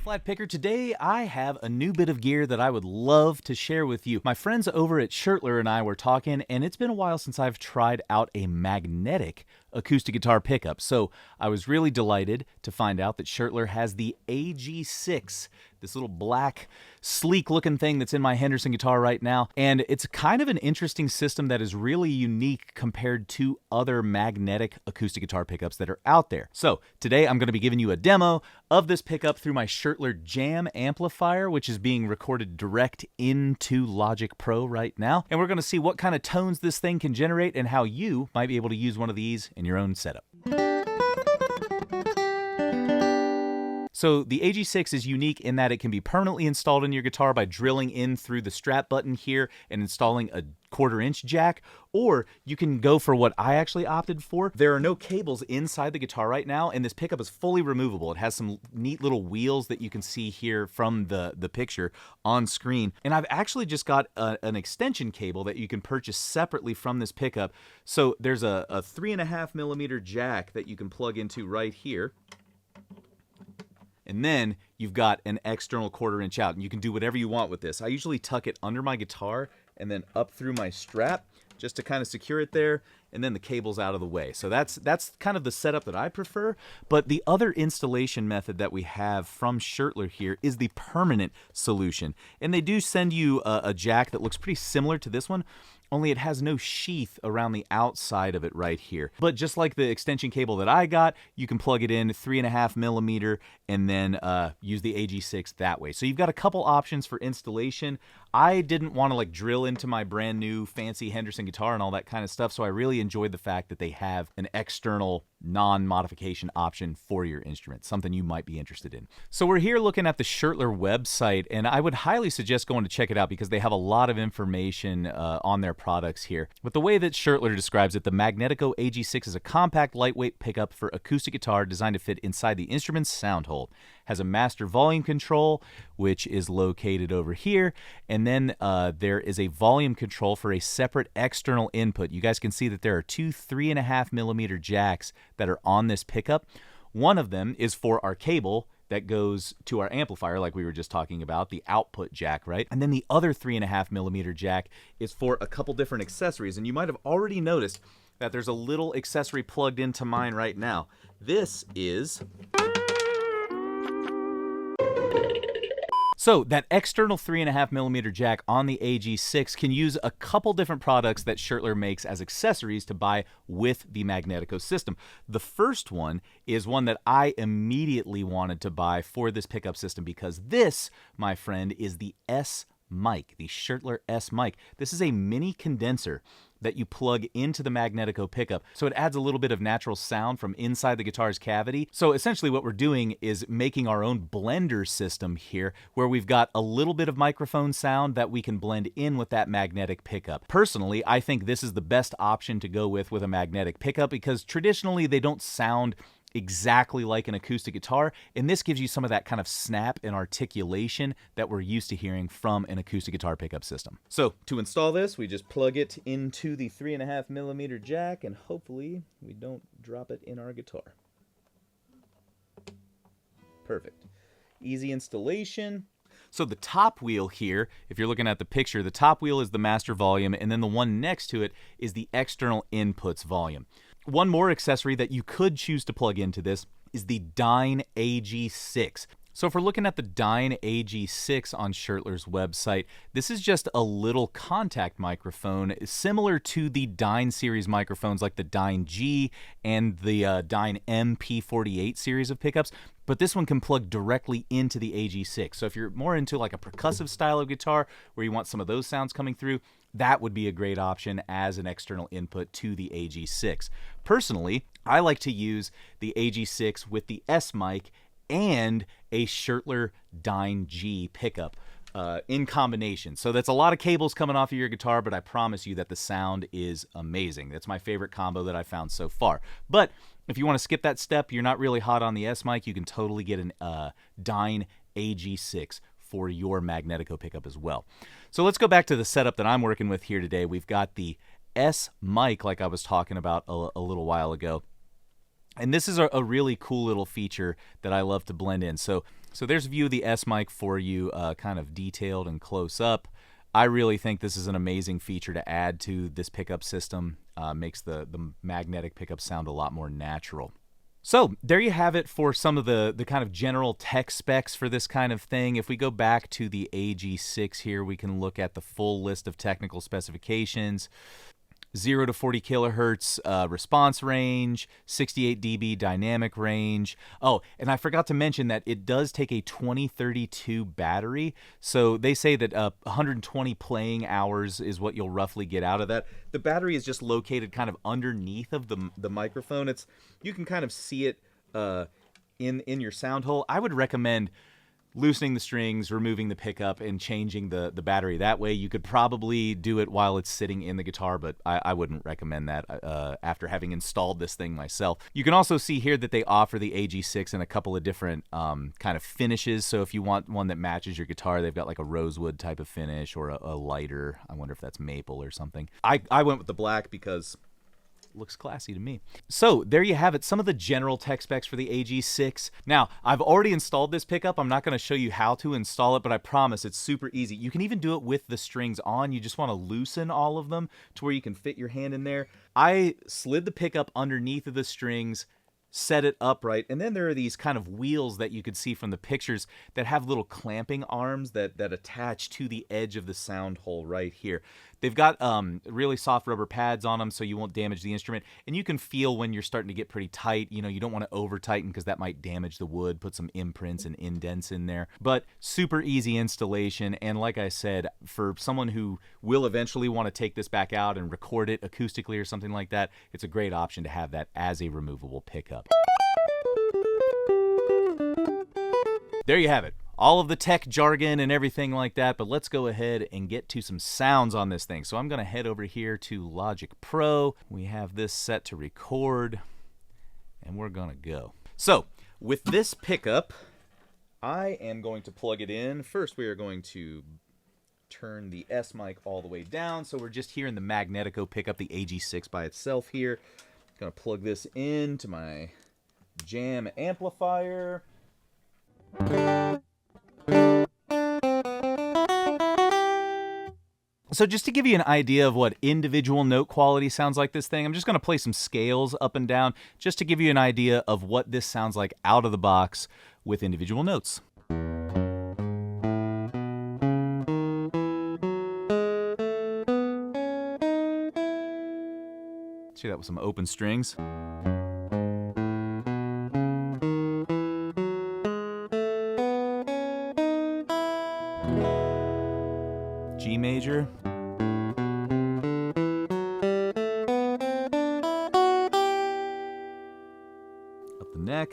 Flat Picker. Today I have a new bit of gear that I would love to share with you. My friends over at Schertler and I were talking, and it's been a while since I've tried out a magnetic acoustic guitar pickup. So I was really delighted to find out that Schertler has the AG6, this little black, sleek looking thing that's in my Henderson guitar right now. And it's kind of an interesting system that is really unique compared to other magnetic acoustic guitar pickups that are out there. So today I'm going to be giving you a demo of this pickup through my Schertler Jam amplifier, which is being recorded direct into Logic Pro right now. And we're going to see what kind of tones this thing can generate and how you might be able to use one of these in your own setup. So the AG6 is unique in that it can be permanently installed in your guitar by drilling in through the strap button here and installing a 1/4-inch jack, or you can go for what I actually opted for. There are no cables inside the guitar right now, and this pickup is fully removable. It has some neat little wheels that you can see here from the picture on screen. And I've actually just got an extension cable that you can purchase separately from this pickup. So there's a 3.5mm jack that you can plug into right here. And then you've got an external 1/4-inch out, and you can do whatever you want with this. I usually tuck it under my guitar and then up through my strap just to kind of secure it there, and then the cable's out of the way. So that's kind of the setup that I prefer. But the other installation method that we have from Schertler here is the permanent solution. And they do send you a jack that looks pretty similar to this one, only it has no sheath around the outside of it right here. But just like the extension cable that I got, you can plug it in 3.5mm and then use the AG6 that way. So you've got a couple options for installation. I didn't want to like drill into my brand new fancy Henderson guitar and all that kind of stuff, so I really enjoyed the fact that they have an external non-modification option for your instrument, something you might be interested in. So we're here looking at the Schertler website, and I would highly suggest going to check it out because they have a lot of information on their products here. But the way that Schertler describes it, the Magnetico AG6 is a compact, lightweight pickup for acoustic guitar designed to fit inside the instrument's sound hole. Has a master volume control, which is located over here, and then there is a volume control for a separate external input. You guys can see that there are two 3.5mm jacks that are on this pickup. One of them is for our cable that goes to our amplifier, like we were just talking about, the output jack, right? And then the other 3.5mm jack is for a couple different accessories, and you might have already noticed that there's a little accessory plugged into mine right now. This is... So that external 3.5mm jack on the AG6 can use a couple different products that Schertler makes as accessories to buy with the Magnetico system. The first one is one that I immediately wanted to buy for this pickup system because this, my friend, is the S mic, the Schertler S mic. This is a mini condenser that you plug into the Magnetico pickup. So it adds a little bit of natural sound from inside the guitar's cavity. So essentially what we're doing is making our own blender system here where we've got a little bit of microphone sound that we can blend in with that magnetic pickup. Personally, I think this is the best option to go with a magnetic pickup because traditionally they don't sound exactly like an acoustic guitar, and this gives you some of that kind of snap and articulation that we're used to hearing from an acoustic guitar pickup system. So to install this, we just plug it into the 3.5mm jack, and hopefully we don't drop it in our guitar. Perfect. Easy installation. So the top wheel here, if you're looking at the picture, the top wheel is the master volume, and then the one next to it is the external inputs volume. One more accessory that you could choose to plug into this is the Dyne AG6. So if we're looking at the Dyne AG6 on Schertler's website, this is just a little contact microphone similar to the Dyne series microphones like the Dyne G and the Dyne MP48 series of pickups. But this one can plug directly into the AG6. So if you're more into like a percussive style of guitar where you want some of those sounds coming through, that would be a great option as an external input to the AG6. Personally, I like to use the AG6 with the S mic and a Schertler Dyne G pickup in combination. So that's a lot of cables coming off of your guitar, but I promise you that the sound is amazing. That's my favorite combo that I found so far. But if you want to skip that step, you're not really hot on the S mic, you can totally get an Dyne AG6 for your Magnetico pickup as well. So let's go back to the setup that I'm working with here today. We've got the S mic like I was talking about a little while ago. And this is a really cool little feature that I love to blend in. So there's a view of the S mic for you, kind of detailed and close up. I really think this is an amazing feature to add to this pickup system. Makes the magnetic pickup sound a lot more natural. So there you have it for some of the kind of general tech specs for this kind of thing. If we go back to the AG6 here, we can look at the full list of technical specifications. 0 to 40 kilohertz response range, 68 dB dynamic range. Oh, and I forgot to mention that it does take a 2032 battery. So they say that 120 playing hours is what you'll roughly get out of that. The battery is just located kind of underneath of the microphone. You can kind of see it in your sound hole. I would recommend loosening the strings, removing the pickup, and changing the battery. That way you could probably do it while it's sitting in the guitar, but I wouldn't recommend that after having installed this thing myself. You can also see here that they offer the AG6 in a couple of different kind of finishes. So if you want one that matches your guitar, they've got like a rosewood type of finish or a lighter. I wonder if that's maple or something. I went with the black because looks classy to me. So there you have it, some of the general tech specs for the AG6. Now, I've already installed this pickup. I'm not going to show you how to install it, but I promise it's super easy. You can even do it with the strings on. You just want to loosen all of them to where you can fit your hand in there. I slid the pickup underneath of the strings, set it upright, and then there are these kind of wheels that you could see from the pictures that have little clamping arms that attach to the edge of the sound hole right here. They've got really soft rubber pads on them so you won't damage the instrument, and you can feel when you're starting to get pretty tight. You know, you don't want to over tighten because that might damage the wood, put some imprints and indents in there. But super easy installation, and like I said, for someone who will eventually want to take this back out and record it acoustically or something like that, it's a great option to have that as a removable pickup. There you have it. All of the tech jargon and everything like that, but let's go ahead and get to some sounds on this thing. So I'm going to head over here to Logic Pro. We have this set to record, and we're going to go. So with this pickup, I am going to plug it in. First, we are going to turn the S mic all the way down, so we're just hearing the Magnetico pickup, the AG6 by itself here. Going to plug this into my Jam amplifier. So just to give you an idea of what individual note quality sounds like this thing, I'm just going to play some scales up and down just to give you an idea of what this sounds like out of the box with individual notes. See that with some open strings. G major. Up the neck.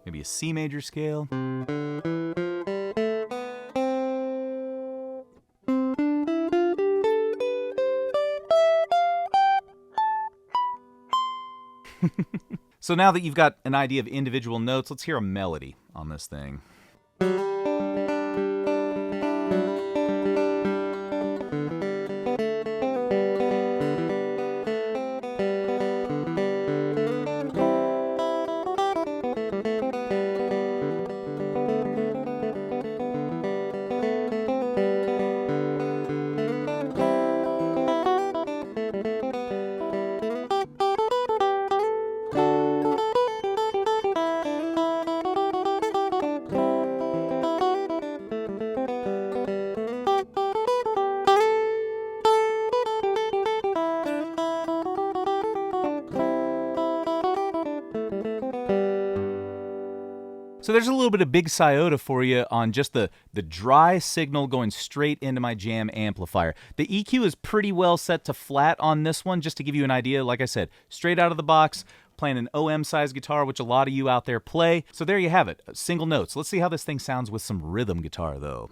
Maybe a C major scale. So now that you've got an idea of individual notes, let's hear a melody on this thing. So there's a little bit of big Sciota for you on just the dry signal going straight into my Jam amplifier. The EQ is pretty well set to flat on this one, just to give you an idea. Like I said, straight out of the box, playing an OM size guitar, which a lot of you out there play. So there you have it, single notes. Let's see how this thing sounds with some rhythm guitar though.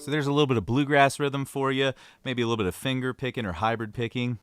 So there's a little bit of bluegrass rhythm for you, maybe a little bit of finger picking or hybrid picking.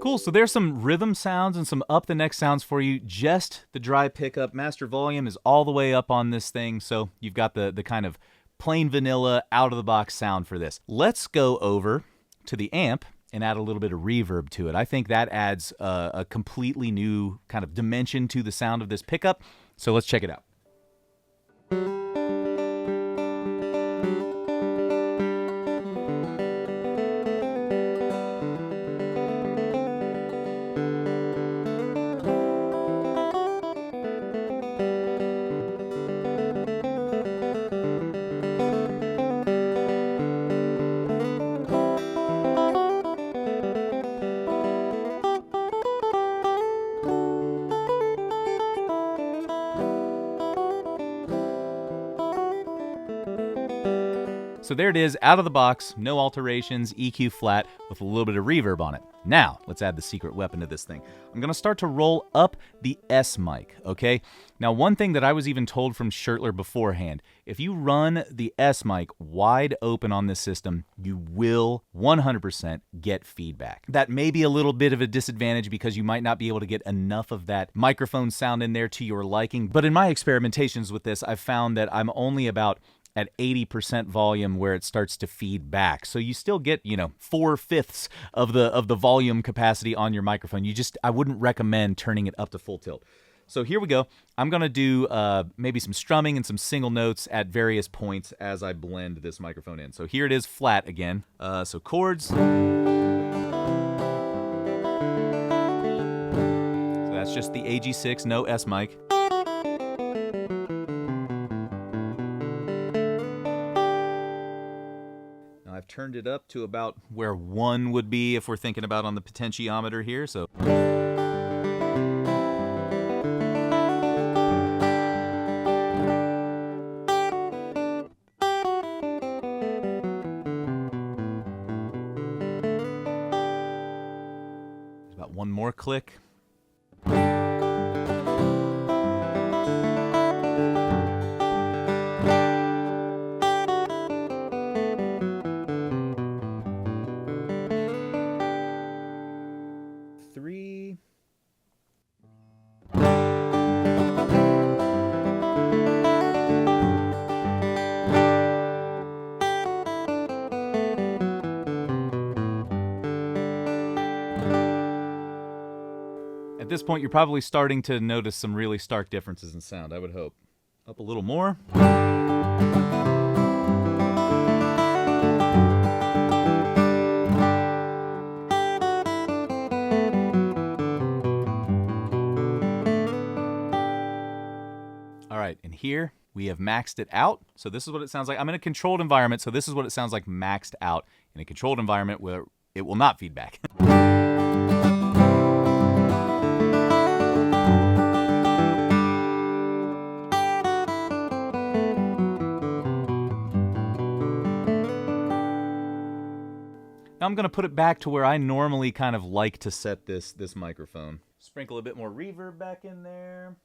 Cool, so there's some rhythm sounds and some up the neck sounds for you. Just the dry pickup. Master volume is all the way up on this thing, so you've got the kind of plain vanilla out of the box sound for this. Let's go over to the amp and add a little bit of reverb to it. I think that adds a completely new kind of dimension to the sound of this pickup. So let's check it out. So there it is, out of the box, no alterations, EQ flat with a little bit of reverb on it. Now, let's add the secret weapon to this thing. I'm gonna start to roll up the S mic, okay? Now, one thing that I was even told from Schertler beforehand, if you run the S mic wide open on this system, you will 100% get feedback. That may be a little bit of a disadvantage because you might not be able to get enough of that microphone sound in there to your liking, but in my experimentations with this, I've found that I'm only about at 80% volume where it starts to feed back. So you still get, 4/5 of the volume capacity on your microphone. I wouldn't recommend turning it up to full tilt. So here we go. I'm going to do maybe some strumming and some single notes at various points as I blend this microphone in. So here it is flat again. So chords. So that's just the AG6, no S mic. I've turned it up to about where 1 would be if we're thinking about on the potentiometer here. So there's about one more click. At this point, you're probably starting to notice some really stark differences in sound, I would hope. Up a little more. All right, and here we have maxed it out. So this is what it sounds like. I'm in a controlled environment, so this is what it sounds like maxed out in a controlled environment where it will not feedback. Now I'm going to put it back to where I normally kind of like to set this microphone. Sprinkle a bit more reverb back in there.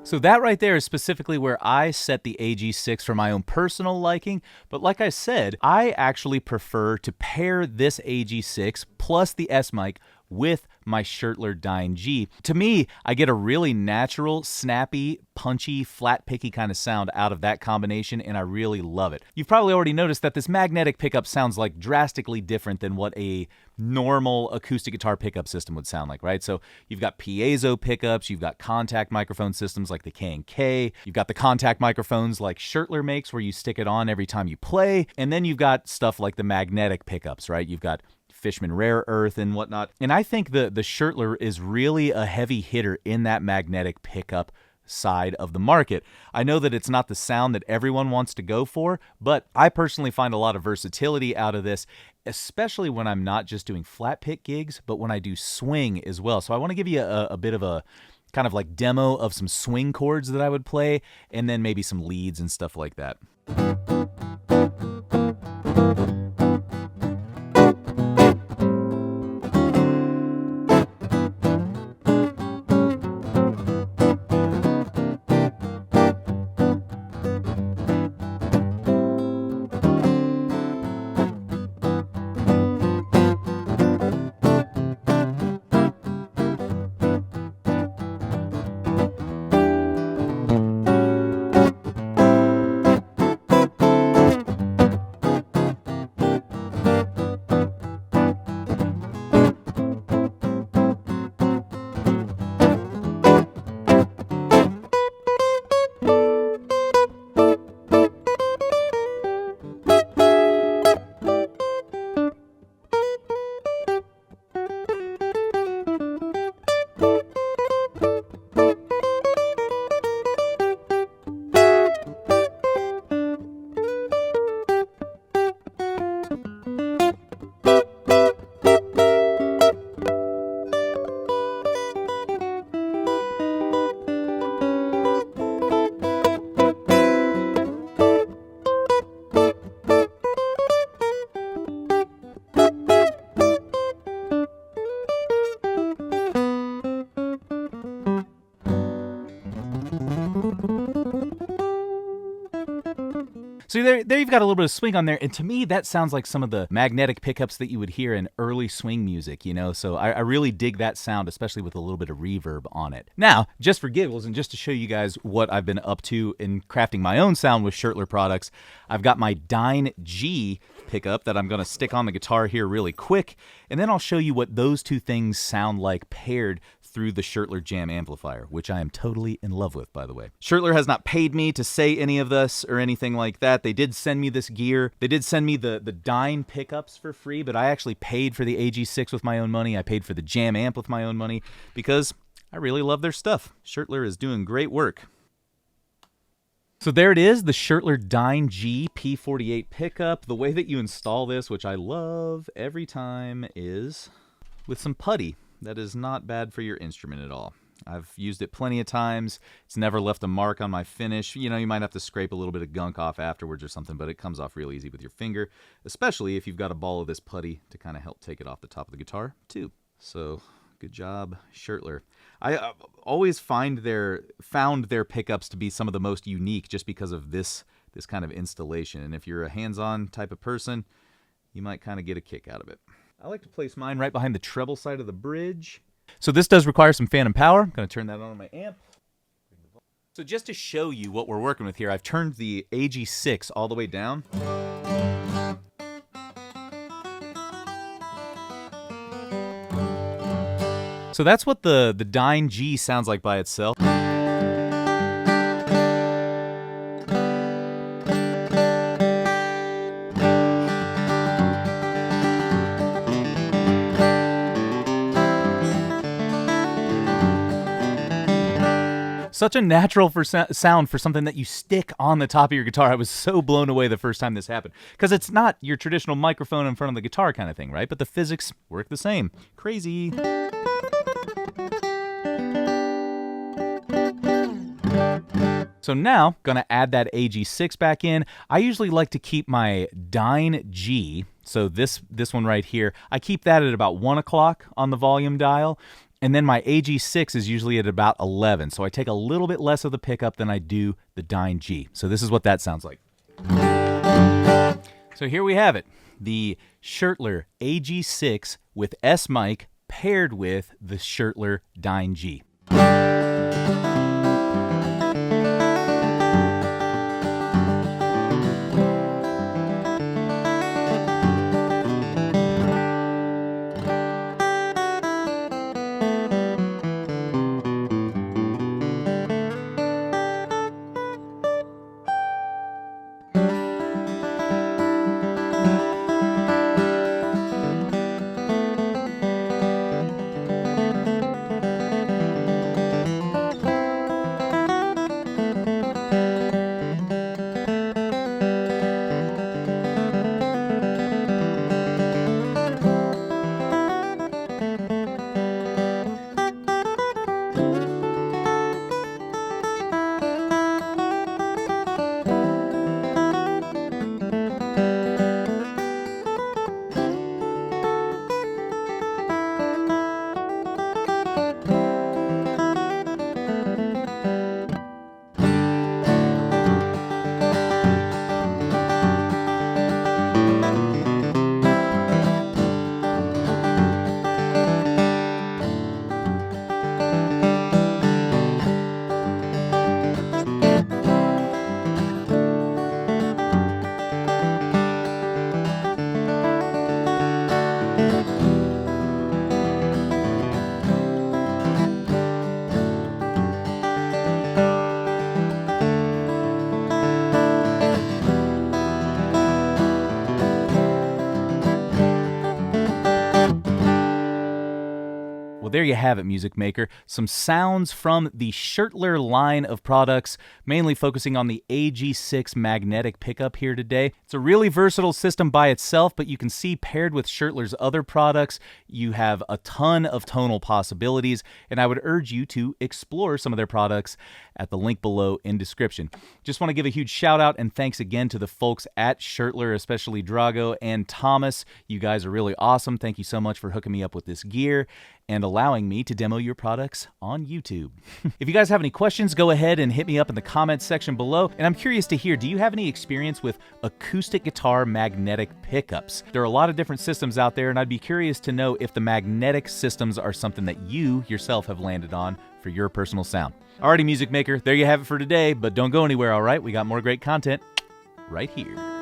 So that right there is specifically where I set the AG6 for my own personal liking. But like I said, I actually prefer to pair this AG6 plus the S mic with my Schertler Dyne G. To me, I get a really natural, snappy, punchy, flat picky kind of sound out of that combination, and I really love it. You've probably already noticed that this magnetic pickup sounds like drastically different than what a normal acoustic guitar pickup system would sound like, right? So you've got piezo pickups, you've got contact microphone systems like the K&K, you've got the contact microphones like Schertler makes where you stick it on every time you play, and then you've got stuff like the magnetic pickups, right? You've got Fishman Rare Earth and whatnot. And I think the Schertler is really a heavy hitter in that magnetic pickup side of the market. I know that it's not the sound that everyone wants to go for, but I personally find a lot of versatility out of this, especially when I'm not just doing flat pick gigs, but when I do swing as well. So I want to give you a bit of a kind of like demo of some swing chords that I would play, and then maybe some leads and stuff like that. So there you've got a little bit of swing on there, and to me that sounds like some of the magnetic pickups that you would hear in early swing music, you know, so I really dig that sound, especially with a little bit of reverb on it. Now, just for giggles and just to show you guys what I've been up to in crafting my own sound with Schertler products, I've got my Dyne G pickup that I'm going to stick on the guitar here really quick, and then I'll show you what those two things sound like paired through the Schertler Jam amplifier, which I am totally in love with, by the way. Schertler has not paid me to say any of this or anything like that. They did send me this gear. They did send me the Dyne pickups for free, but I actually paid for the AG6 with my own money. I paid for the Jam amp with my own money because I really love their stuff. Schertler is doing great work. So there it is, the Schertler Dyne G P48 pickup. The way that you install this, which I love every time, is with some putty. That is not bad for your instrument at all. I've used it plenty of times. It's never left a mark on my finish. You know, you might have to scrape a little bit of gunk off afterwards or something, but it comes off real easy with your finger, especially if you've got a ball of this putty to kind of help take it off the top of the guitar, too. So, good job, Schertler. I always found their pickups to be some of the most unique just because of this kind of installation. And if you're a hands-on type of person, you might kind of get a kick out of it. I like to place mine right behind the treble side of the bridge. So this does require some phantom power. I'm going to turn that on my amp. So just to show you what we're working with here, I've turned the AG6 all the way down. So that's what the Dyne G sounds like by itself. Such a natural sound for something that you stick on the top of your guitar. I was so blown away the first time this happened. Because it's not your traditional microphone in front of the guitar kind of thing, right? But the physics work the same. Crazy. So now, gonna add that AG6 back in. I usually like to keep my Dyne G, so this one right here, I keep that at about 1 o'clock on the volume dial. And then my AG6 is usually at about 11, so I take a little bit less of the pickup than I do the Dyne G. So this is what that sounds like. So here we have it, the Schertler AG6 with S mic paired with the Schertler Dyne G. Well, there you have it, music maker. Some sounds from the Schertler line of products, mainly focusing on the AG6 magnetic pickup here today. It's a really versatile system by itself, but you can see paired with Schertler's other products, you have a ton of tonal possibilities, and I would urge you to explore some of their products at the link below in description. Just want to give a huge shout out and thanks again to the folks at Schertler, especially Drago and Thomas. You guys are really awesome. Thank you so much for hooking me up with this gear and allowing me to demo your products on YouTube. If you guys have any questions, go ahead and hit me up in the comments section below. And I'm curious to hear, do you have any experience with acoustic guitar magnetic pickups? There are a lot of different systems out there, and I'd be curious to know if the magnetic systems are something that you yourself have landed on for your personal sound. Alrighty, music maker, there you have it for today, but don't go anywhere, all right? We got more great content right here.